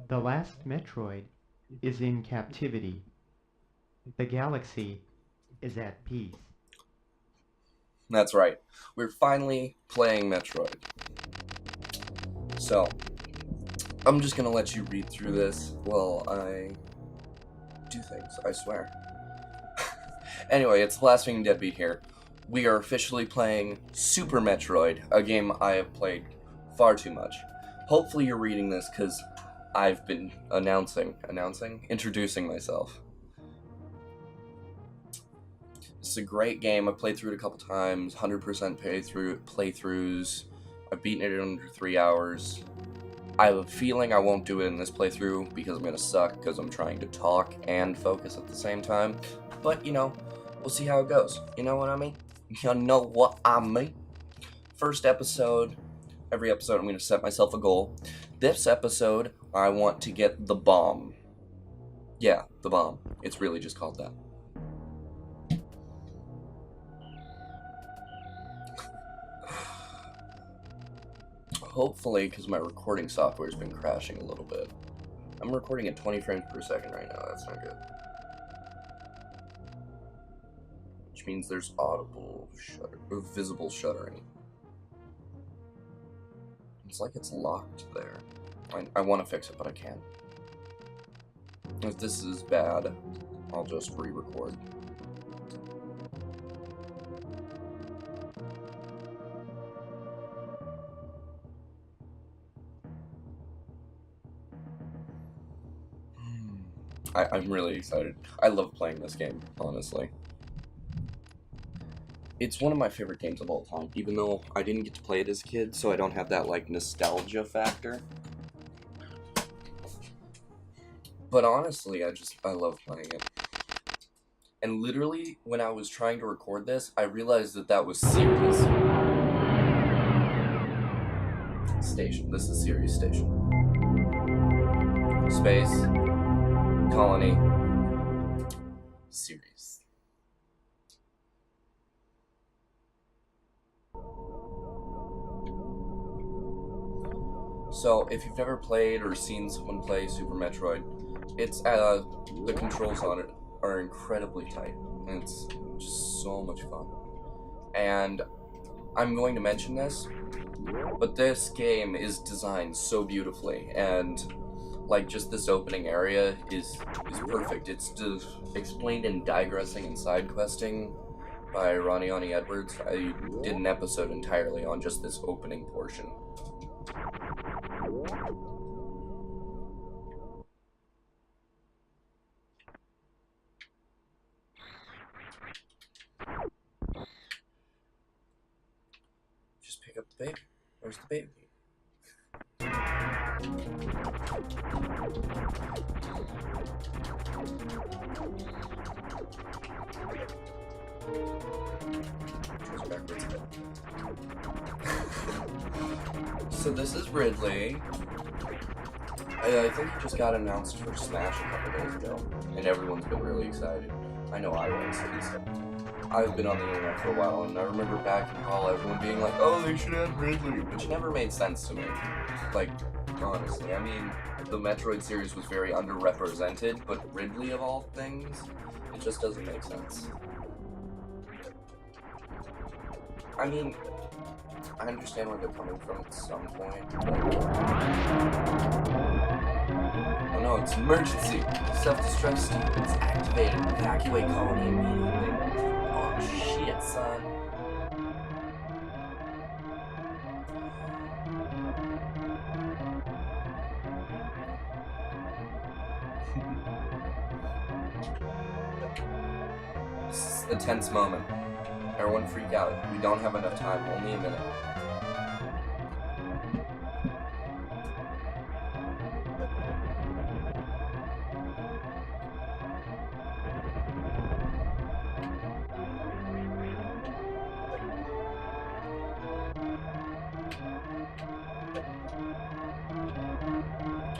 The last Metroid is in captivity. The galaxy is at peace. That's right. We're finally playing Metroid. So, I'm just gonna let you read through this while I do things, I swear. Anyway, it's Blaspheming Deadbeat here. We are officially playing Super Metroid, a game I have played far too much. Hopefully you're reading this because I've been introducing myself. It's a great game. I've played through it a couple times, 100% playthroughs. I've beaten it in under 3 hours. I have a feeling I won't do it in this playthrough because I'm going to suck because I'm trying to talk and focus at the same time. But, we'll see how it goes. You know what I mean? You know what I mean? First episode, every episode I'm going to set myself a goal. This episode, I want to get the bomb. Yeah, the bomb. It's really just called that. Hopefully, because my recording software has been crashing a little bit. I'm recording at 20 frames per second right now, that's not good. Which means there's visible shuddering. It's like it's locked there. I want to fix it, but I can't. If this is bad, I'll just re-record. I'm really excited. I love playing this game, honestly. It's one of my favorite games of all time, even though I didn't get to play it as a kid, so I don't have that, nostalgia factor. But honestly, I love playing it. And literally, when I was trying to record this, I realized that was Sirius Station. This is Sirius Station. Space. Colony. Sirius. So, if you've never played or seen someone play Super Metroid, it's the controls on it are incredibly tight, and it's just so much fun. And I'm going to mention this, but this game is designed so beautifully, and just this opening area is perfect. It's explained in digressing and side questing by Ronnie Edwards. I did an episode entirely on just this opening portion. Just pick up the baby. Where's the baby? So this is Ridley. I think he just got announced for Smash a couple days ago, and everyone's been really excited. I know I was, at least. I've been on the internet for a while, and I remember back in hall everyone being like, oh, they should add Ridley, which never made sense to me. Honestly, I mean, the Metroid series was very underrepresented, but Ridley of all things, it just doesn't make sense. I mean, I understand where they're coming from at some point. Oh no, it's emergency! Self-destruct sequence activated. Evacuate colony immediately. Oh shit, son. This is the tense moment. Everyone freak out. We don't have enough time. Only a minute.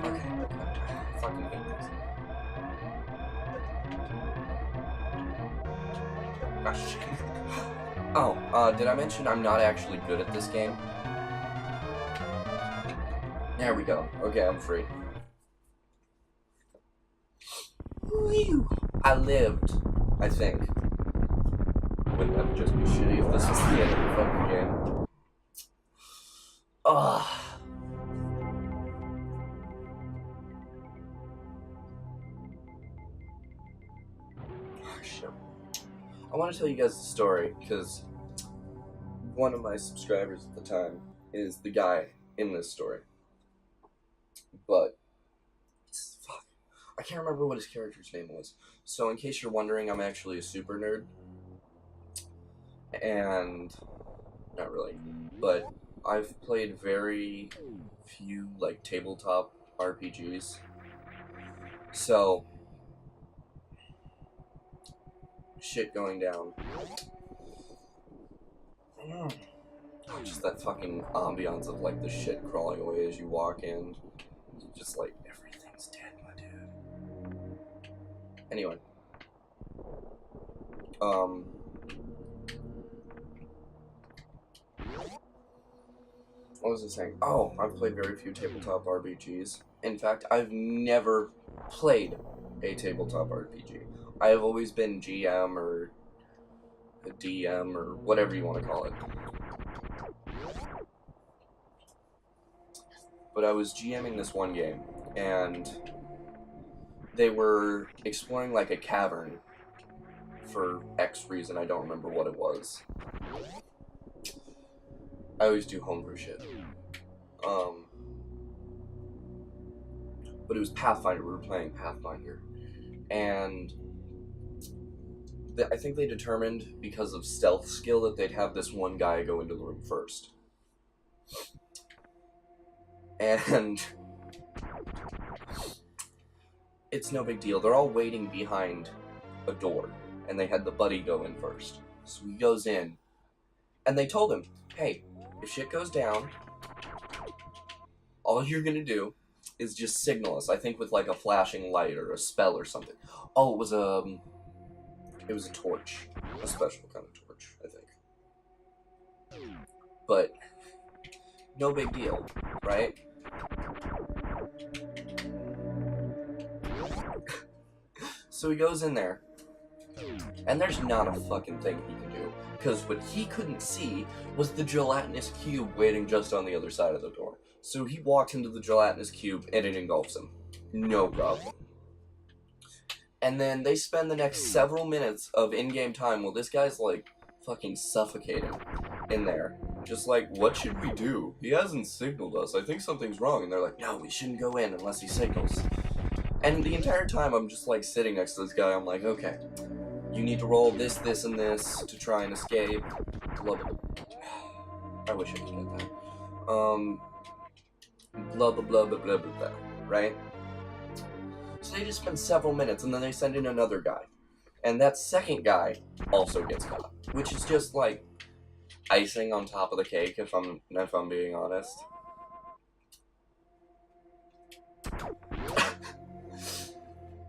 Okay. I fucking hate this. Ah, shit. Oh, did I mention I'm not actually good at this game? There we go. Okay, I'm free. Woo! I lived, I think. Wouldn't that just be shitty if this was the end of the fucking game? Ugh. Oh, shit. I want to tell you guys the story, because one of my subscribers at the time is the guy in this story. But, fuck, I can't remember what his character's name was. So in case you're wondering, I'm actually a super nerd. And, not really, but I've played very few, like, tabletop RPGs. So, shit going down. Just that fucking ambiance of, like, the shit crawling away as you walk in. Just like, everything's dead, my dude. Anyway. What was I saying? Oh, I've played very few tabletop RPGs. In fact, I've never played a tabletop RPG. I have always been GM or a DM or whatever you want to call it. But I was GMing this one game, and they were exploring like a cavern for X reason. I don't remember what it was. I always do homebrew shit. But it was Pathfinder. We were playing Pathfinder. And I think they determined, because of stealth skill, that they'd have this one guy go into the room first. And it's no big deal. They're all waiting behind a door. And they had the buddy go in first. So he goes in. And they told him, hey, if shit goes down, all you're gonna do is just signal us. I think with like a flashing light or a spell or something. Oh, it was a torch. A special kind of torch, I think. But no big deal, right? So he goes in there, and there's not a fucking thing he can do, because what he couldn't see was the gelatinous cube waiting just on the other side of the door. So he walks into the gelatinous cube, and it engulfs him. No problem. And then they spend the next several minutes of in-game time while this guy's, like, fucking suffocating in there. Just like, what should we do? He hasn't signaled us. I think something's wrong. And they're like, no, we shouldn't go in unless he signals. And the entire time, I'm just, like, sitting next to this guy. I'm like, okay, you need to roll this, this, and this to try and escape. Blah, blah, blah. I wish I could get that. Blah, blah, blah, blah, blah, blah, blah, right? So they just spend several minutes, and then they send in another guy. And that second guy also gets caught. Which is just, like, icing on top of the cake, if I'm being honest.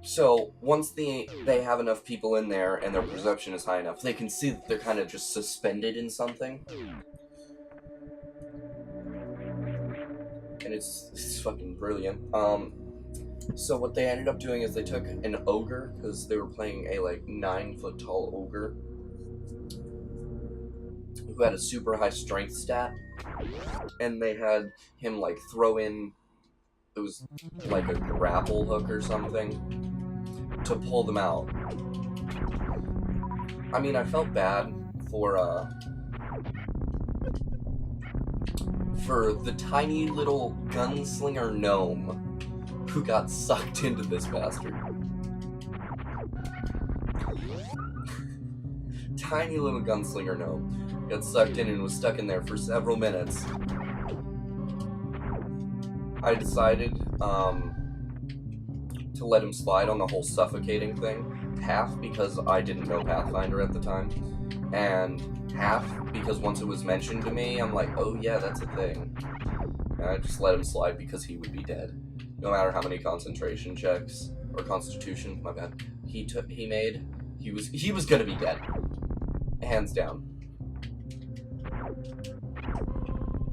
So, once they have enough people in there, and their perception is high enough, they can see that they're kind of just suspended in something. And it's fucking brilliant. So what they ended up doing is they took an ogre, because they were playing a, like, 9-foot tall ogre, who had a super high strength stat, and they had him, like, throw in, it was like a grapple hook or something, to pull them out. I mean, I felt bad for the tiny little gunslinger gnome who got sucked into this bastard. Tiny little gunslinger gnome got sucked in and was stuck in there for several minutes. I decided to let him slide on the whole suffocating thing, half because I didn't know Pathfinder at the time, and half because once it was mentioned to me, I'm like, oh yeah, that's a thing. And I just let him slide because he would be dead. No matter how many concentration checks, or constitution, my bad, he made, he was gonna be dead. Hands down.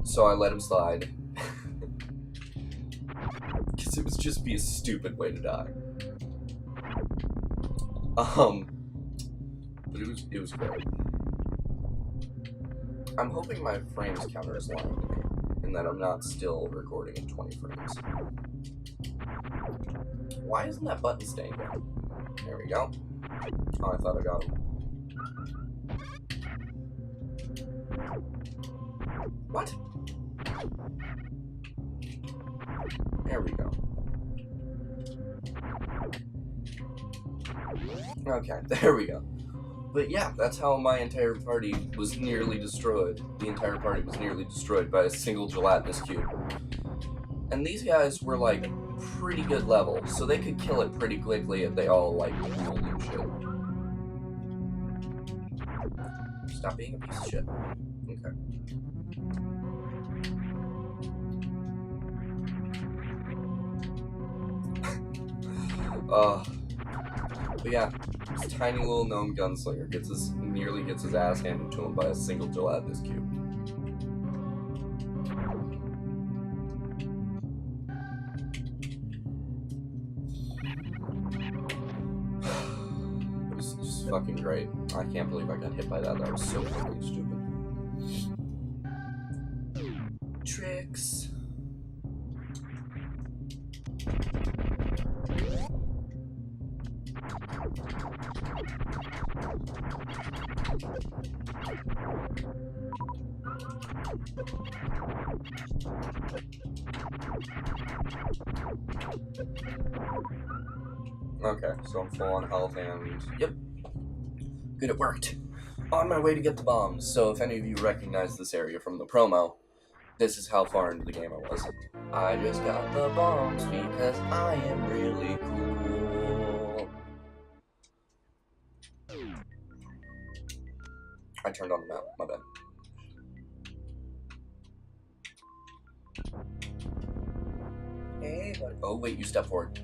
So I let him slide. Because it would just be a stupid way to die. But it was great. I'm hoping my frames counter is lying to me, and that I'm not still recording at 20 frames. Why isn't that button staying down? There we go. Oh, I thought I got him. What? There we go. Okay, there we go. But yeah, that's how my entire party was nearly destroyed. The entire party was nearly destroyed by a single gelatinous cube. And these guys were, like, pretty good level, so they could kill it pretty quickly if they all, like, rolled and shit. Stop being a piece of shit. Okay. But yeah, this tiny little gnome gunslinger nearly gets his ass handed to him by a single gelatinous cube. It was just fucking great. I can't believe I got hit by that. That was so fucking stupid. Tricks. Okay, so I'm full on health and... Yep. Good, it worked. On my way to get the bombs, so if any of you recognize this area from the promo, this is how far into the game I was. I just got the bombs because I am really cool. I turned on the map, my bad. Hey, buddy. Oh, wait, you step forward.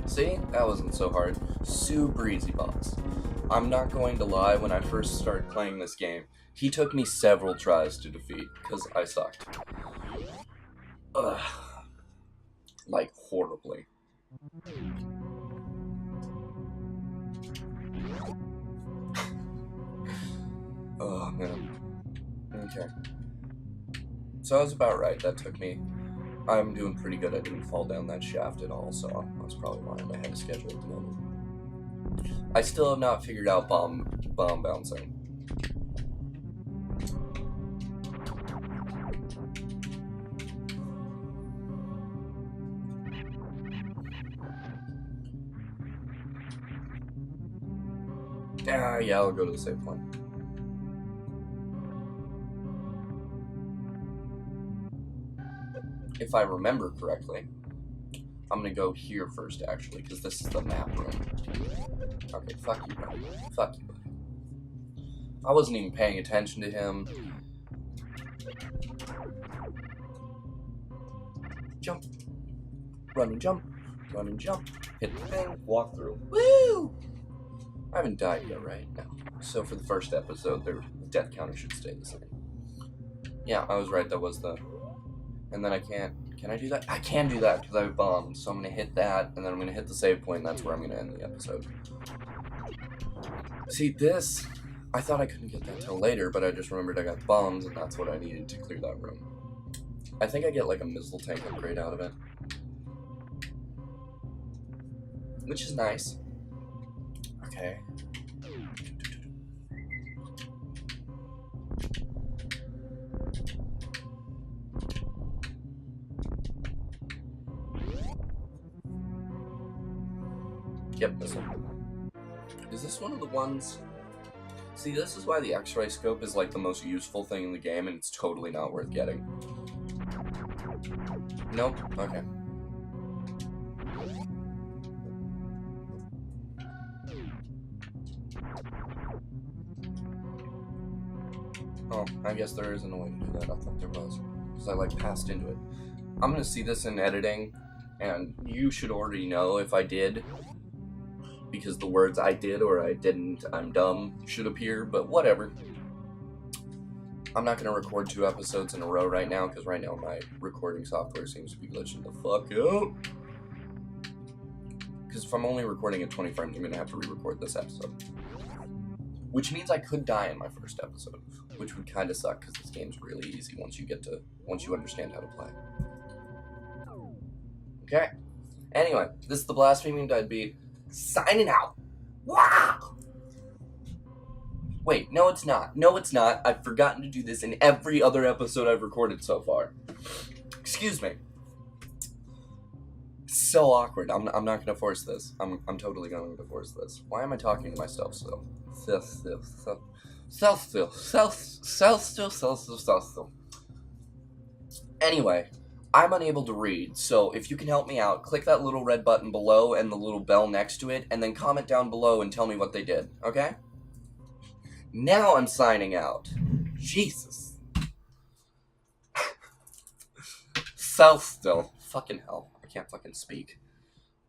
See? That wasn't so hard. Super easy boss. I'm not going to lie, when I first started playing this game, he took me several tries to defeat, because I sucked. Ugh. Like, horribly. Oh, man. Okay. So I was about right. That took me... I'm doing pretty good. I didn't fall down that shaft at all, so that's probably why I'm ahead of schedule at the moment. I still have not figured out bomb bouncing. Yeah, I'll go to the save point. If I remember correctly, I'm gonna go here first, actually, because this is the map room. Okay, fuck you, buddy. Fuck you, buddy. I wasn't even paying attention to him. Jump. Run and jump. Run and jump. Hit the thing. Walk through. Woo! I haven't died yet, right? No. So for the first episode, the death counter should stay the same. Yeah, I was right. That was the... And then I can't... Can I do that? I can do that because I have bombs. So I'm going to hit that, and then I'm going to hit the save point, and that's where I'm going to end the episode. See, this... I thought I couldn't get that till later, but I just remembered I got bombs, and that's what I needed to clear that room. I think I get like a missile tank upgrade out of it. Which is nice. Okay. Yep, this one. Is this one of the ones... See, this is why the X-ray scope is like the most useful thing in the game, and it's totally not worth getting. Nope. Okay. Oh, I guess there isn't a way to do that. I thought there was, because I like passed into it. I'm gonna see this in editing, and you should already know if I did. because the words I did or I didn't, I'm dumb, should appear, but whatever. I'm not going to record 2 episodes in a row right now, because right now my recording software seems to be glitching the fuck out. Because if I'm only recording at 20 frames, I'm going to have to re-record this episode. Which means I could die in my first episode, which would kind of suck, because this game's really easy once you understand how to play. Okay. Anyway, this is the Blaspheming Deadbeat, signing out. Wow! Wait, no it's not. No it's not. I've forgotten to do this in every other episode I've recorded so far. Excuse me. So awkward. I'm not gonna force this. I'm totally going to force this. Why am I talking to myself still? Still. Anyway, I'm unable to read, so if you can help me out, click that little red button below and the little bell next to it, and then comment down below and tell me what they did, okay? Now I'm signing out. Jesus. Still. Fucking hell. I can't fucking speak.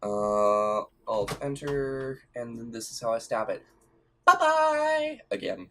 Alt enter, and then this is how I stab it. Bye-bye! Again.